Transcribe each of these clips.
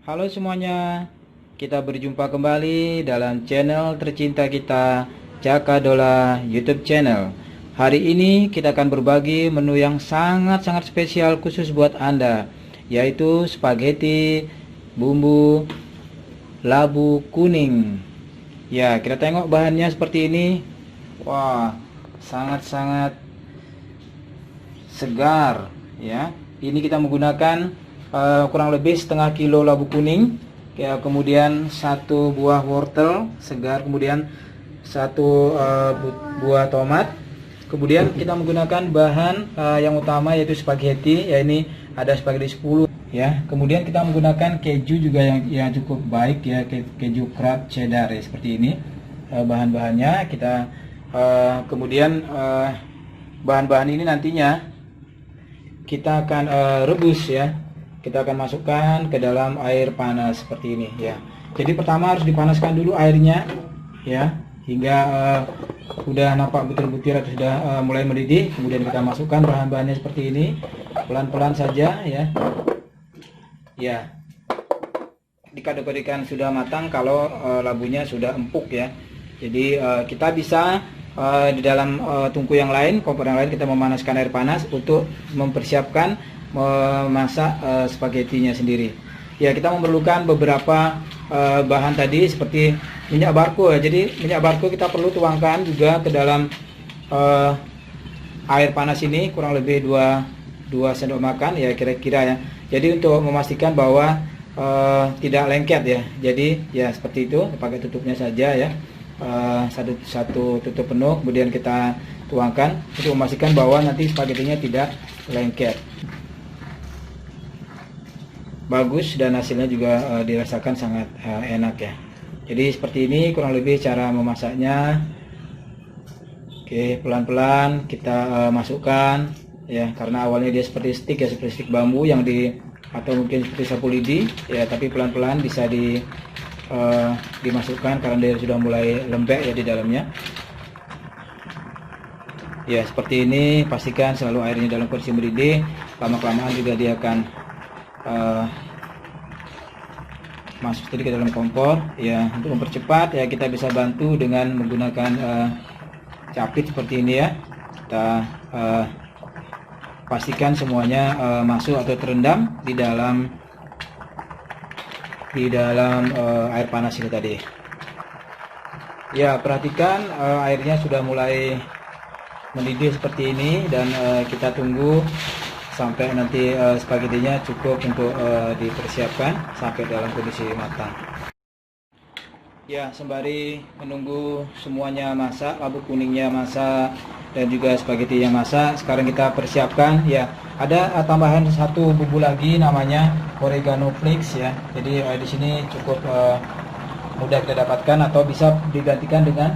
Halo semuanya, kita berjumpa kembali dalam channel tercinta kita, Cakadola YouTube channel. Hari ini kita akan berbagi menu yang sangat-sangat spesial khusus buat Anda, yaitu spaghetti bumbu labu kuning. Ya, kita tengok bahannya seperti ini. Wah, sangat-sangat segar ya. Ini kita menggunakan kurang lebih setengah kilo labu kuning ya, kemudian satu buah wortel segar, kemudian satu buah tomat, kemudian kita menggunakan bahan yang utama yaitu spaghetti ya. Ini ada spaghetti 10 ya, kemudian kita menggunakan keju juga yang cukup baik ya, keju crepe cheddar ya, seperti ini bahan-bahannya. Kita kemudian bahan-bahan ini nantinya kita akan rebus ya. Kita akan masukkan ke dalam air panas seperti ini ya. Jadi pertama harus dipanaskan dulu airnya ya, hingga udah nampak butir-butir atau sudah mulai mendidih. Kemudian kita masukkan bahan-bahannya seperti ini, pelan-pelan saja ya. Ya, dikategorikan sudah matang kalau labunya sudah empuk ya. Jadi kita bisa di dalam tungku yang lain, kompor yang lain, kita memanaskan air panas untuk mempersiapkan memasak spagettinya sendiri. Ya, kita memerlukan beberapa bahan tadi seperti minyak barko ya. Jadi minyak barko kita perlu tuangkan juga ke dalam air panas ini, kurang lebih 2 sendok makan ya kira-kira ya. Jadi untuk memastikan bahwa tidak lengket ya. Jadi ya seperti itu, pakai tutupnya saja ya. Satu tutup penuh, kemudian kita tuangkan untuk memastikan bahwa nanti spagettinya tidak lengket. Bagus dan hasilnya juga dirasakan sangat enak ya. Jadi seperti ini kurang lebih cara memasaknya. Oke, pelan-pelan kita masukkan ya, karena awalnya dia seperti stik ya, seperti stik bambu yang atau mungkin seperti sapu lidi ya, tapi pelan-pelan bisa dimasukkan karena dia sudah mulai lembek ya di dalamnya. Ya, seperti ini. Pastikan selalu airnya dalam kondisi mendidih. Lama-kelamaan juga dia akan masuk sedikit ke dalam kompor ya. Untuk mempercepat ya, kita bisa bantu dengan menggunakan capit seperti ini ya. Kita pastikan semuanya masuk atau terendam di dalam air panas ini tadi ya. Perhatikan airnya sudah mulai mendidih seperti ini, dan kita tunggu sampai nanti spagettinya cukup untuk dipersiapkan sampai dalam kondisi matang. Ya, sembari menunggu semuanya masak, labu kuningnya masak dan juga spagettinya masak, sekarang kita persiapkan ya. Ada tambahan satu bumbu lagi namanya oregano flakes ya. Jadi di sini cukup mudah kita dapatkan atau bisa digantikan dengan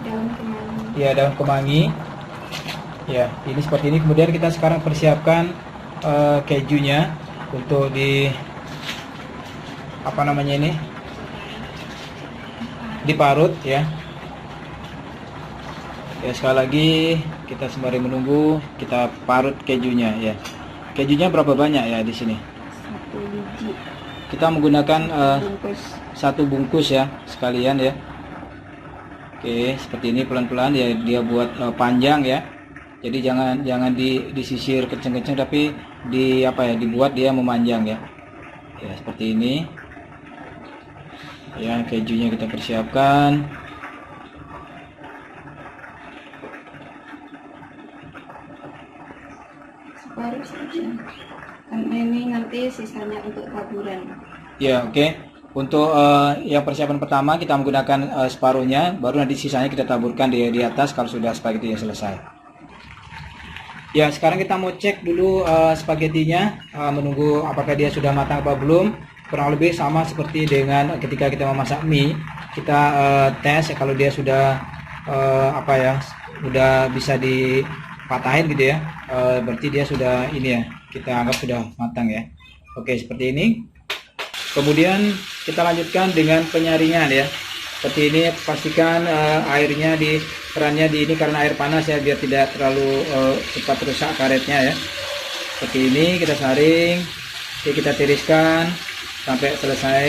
daun kemangi. Ya, daun kemangi. Ya, ini seperti ini. Kemudian kita sekarang persiapkan kejunya untuk diparut ya. Ya, sekali lagi kita sembari menunggu, kita parut kejunya ya. Kejunya berapa banyak ya di sini? 1 biji. Kita menggunakan Bungkus. 1 bungkus ya sekalian ya. Oke, seperti ini pelan-pelan ya, dia buat panjang ya. Jadi jangan disisir kenceng-kenceng, tapi dibuat dia memanjang ya. Ya, seperti ini. Ya, kejunya kita persiapkan. Separuh saja. Karena ini nanti sisanya untuk taburan. Ya, oke. Untuk yang persiapan pertama kita menggunakan separuhnya, baru nanti sisanya kita taburkan di atas kalau sudah spagettinya selesai. Ya, sekarang kita mau cek dulu spagettinya, menunggu apakah dia sudah matang apa belum. Kurang lebih sama seperti dengan ketika kita memasak mie, kita tes kalau dia sudah udah bisa dipatahin gitu ya, berarti dia sudah ini ya, kita anggap sudah matang ya. Oke, seperti ini. Kemudian kita lanjutkan dengan penyaringan ya. Seperti ini, pastikan airnya kerannya di ini karena air panas ya, biar tidak terlalu cepat rusak karetnya ya. Seperti ini kita saring. Jadi kita tiriskan sampai selesai.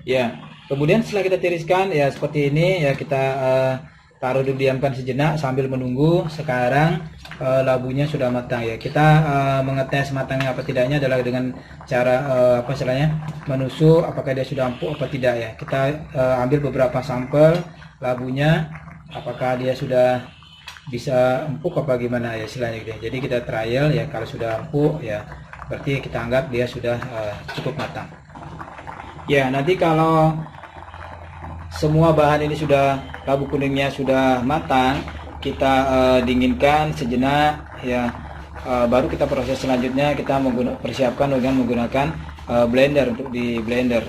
Ya, kemudian setelah kita tiriskan ya seperti ini ya, kita taruh diamkan sejenak sambil menunggu. Sekarang labunya sudah matang ya. Kita mengetes matangnya apa tidaknya adalah dengan cara apa istilahnya, menusuk apakah dia sudah empuk apa tidak ya. Kita ambil beberapa sampel labunya, apakah dia sudah bisa empuk apa gimana ya istilahnya gitu. Jadi kita trial ya, kalau sudah empuk ya berarti kita anggap dia sudah cukup matang. Ya, nanti kalau semua bahan ini sudah, labu kuningnya sudah matang, kita dinginkan sejenak ya, baru kita proses selanjutnya kita persiapkan dengan menggunakan blender untuk di blender.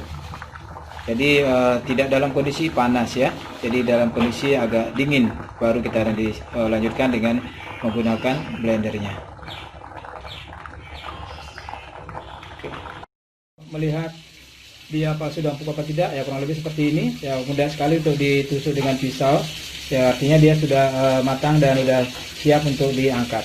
Jadi tidak dalam kondisi panas ya, jadi dalam kondisi agak dingin, baru kita nanti lanjutkan dengan menggunakan blendernya. Melihat dia apa sudah empuk apa tidak ya, kurang lebih seperti ini ya, mudah sekali untuk ditusuk dengan pisau ya, artinya dia sudah matang dan sudah siap untuk diangkat.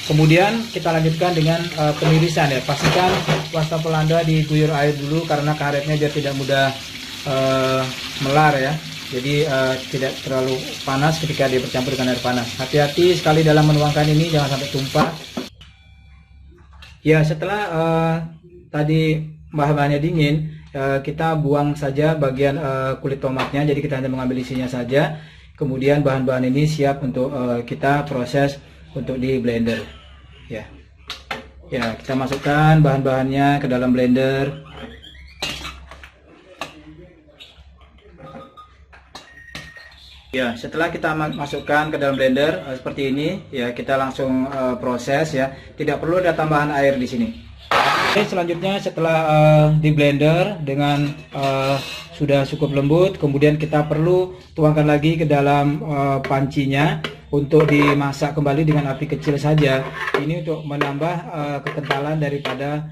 Kemudian kita lanjutkan dengan penirisan ya. Pastikan wastafel Anda diguyur air dulu karena karetnya biar tidak mudah melar ya, jadi tidak terlalu panas ketika dia bercampur dengan air panas. Hati-hati sekali dalam menuangkan ini, jangan sampai tumpah ya. Setelah tadi bahan-bahannya dingin, kita buang saja bagian kulit tomatnya, jadi kita hanya mengambil isinya saja. Kemudian bahan-bahan ini siap untuk kita proses untuk di blender ya. Ya, kita masukkan bahan-bahannya ke dalam blender. Ya, setelah kita masukkan ke dalam blender seperti ini ya, kita langsung proses ya, tidak perlu ada tambahan air di sini. Oke, selanjutnya setelah di blender dengan sudah cukup lembut, kemudian kita perlu tuangkan lagi ke dalam pancinya untuk dimasak kembali dengan api kecil saja. Ini untuk menambah kekentalan daripada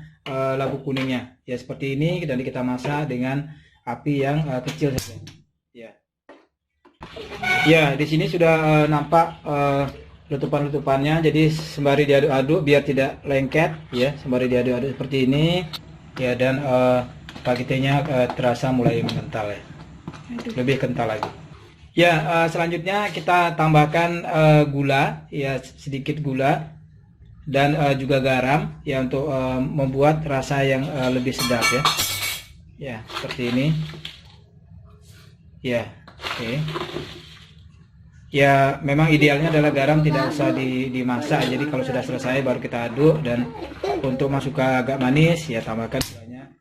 labu kuningnya ya, seperti ini. Dan kita masak dengan api yang kecil saja ya. Ya, di sini sudah nampak letupan-letupannya, jadi sembari diaduk-aduk biar tidak lengket ya, sembari diaduk-aduk seperti ini ya, dan spagettinya terasa mulai mengental ya, lebih kental lagi ya. Selanjutnya kita tambahkan gula ya, sedikit gula dan juga garam ya, untuk membuat rasa yang lebih sedap ya. Ya, seperti ini ya. Oke. Ya, memang idealnya adalah garam tidak usah dimasak. Jadi kalau sudah selesai baru kita aduk, dan untuk masuk ke agak manis ya tambahkan gulanya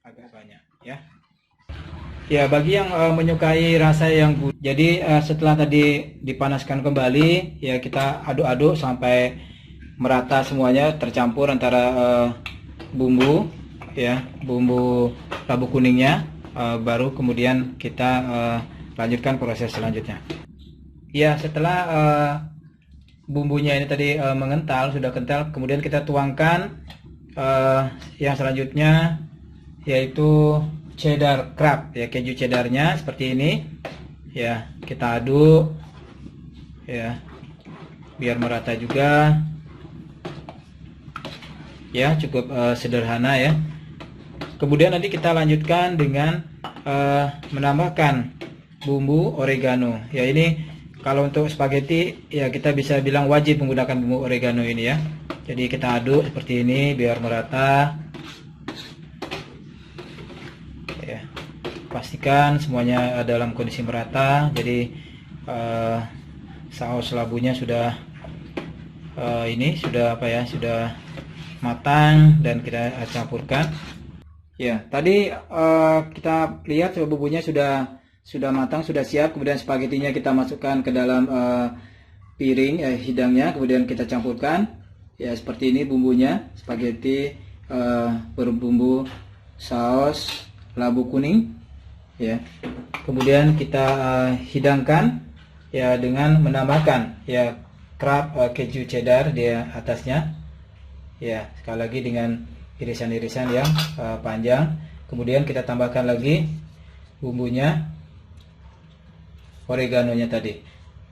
agak banyak ya. Ya, bagi yang menyukai rasa yang gurih, jadi setelah tadi dipanaskan kembali ya, kita aduk-aduk sampai merata semuanya, tercampur antara bumbu ya, bumbu labu kuningnya, baru kemudian kita lanjutkan proses selanjutnya. Ya, setelah bumbunya ini tadi mengental, sudah kental, kemudian kita tuangkan yang selanjutnya, yaitu cheddar crab ya, keju cheddarnya seperti ini ya. Kita aduk ya biar merata juga ya, cukup sederhana ya. Kemudian nanti kita lanjutkan dengan menambahkan bumbu oregano ya. Ini kalau untuk spaghetti ya, kita bisa bilang wajib menggunakan bumbu oregano ini ya. Jadi kita aduk seperti ini biar merata ya. Pastikan semuanya dalam kondisi merata. Jadi saus labunya sudah ini sudah apa ya, sudah matang, dan kita campurkan ya. Tadi kita lihat bumbunya sudah matang, sudah siap. Kemudian spagettinya kita masukkan ke dalam piring hidangnya, kemudian kita campurkan ya, seperti ini bumbunya. Spaghetti berbumbu saus labu kuning ya. Kemudian kita hidangkan ya dengan menambahkan ya crab keju cheddar di atasnya ya, sekali lagi dengan irisan-irisan yang panjang. Kemudian kita tambahkan lagi bumbunya, oreganonya tadi